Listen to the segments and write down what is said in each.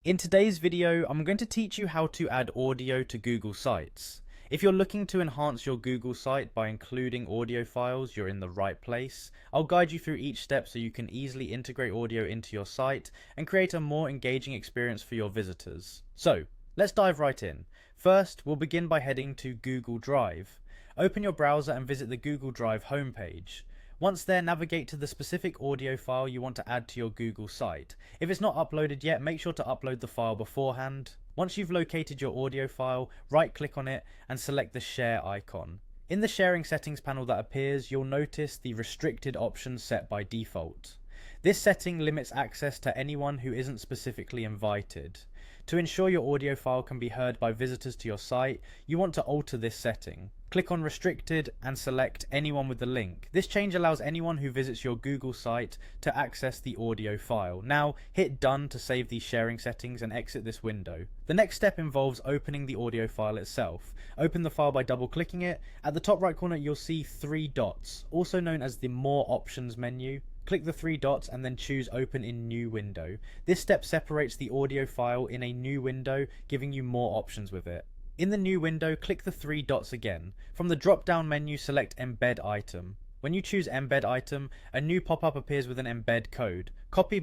In today's video, I'm going to teach you how to add audio to Google Sites. If you're looking to enhance your Google site by including audio files, you're in the right place. I'll guide you through each step so you can easily integrate audio into your site and create a more engaging experience for your visitors. So, let's dive right in. First, we'll begin by heading to Google Drive. Open your browser and visit the Google Drive homepage. Once there, navigate to the specific audio file you want to add to your Google site. If it's not uploaded yet, make sure to upload the file beforehand. Once you've located your audio file, right-click on it and select the Share icon. In the sharing settings panel that appears, you'll notice the restricted options set by default. This setting limits access to anyone who isn't specifically invited. To ensure your audio file can be heard by visitors to your site, you want to alter this setting. Click on Restricted and select Anyone with the link. This change allows anyone who visits your Google site to access the audio file. Now, hit Done to save these sharing settings and exit this window. The next step involves opening the audio file itself. Open the file by double-clicking it. At the top right corner, you'll see three dots, also known as the More Options menu. Click the three dots and then choose Open in New Window. This step separates the audio file in a new window, giving you more options with it. In the new window, click the three dots again. From the drop-down menu, select Embed Item. When you choose Embed Item, a new pop-up appears with an embed code. Copy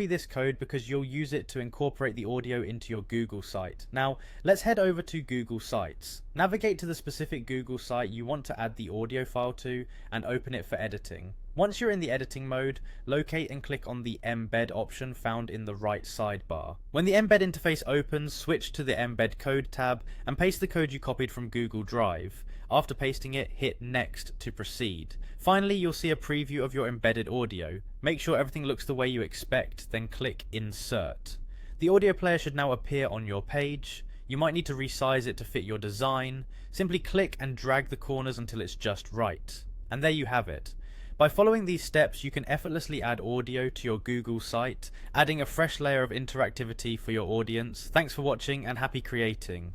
this code because you'll use it to incorporate the audio into your Google site. Now, let's head over to Google Sites. Navigate to the specific Google site you want to add the audio file to and open it for editing. Once you're in the editing mode, locate and click on the Embed option found in the right sidebar. When the Embed interface opens, switch to the Embed Code tab and paste the code you copied from Google Drive. After pasting it, hit Next to proceed. Finally, you'll see a preview of your embedded audio. Make sure everything looks the way you expect, then click Insert. The audio player should now appear on your page. You might need to resize it to fit your design. Simply click and drag the corners until it's just right. And there you have it. By following these steps, you can effortlessly add audio to your Google site, adding a fresh layer of interactivity for your audience. Thanks for watching and happy creating.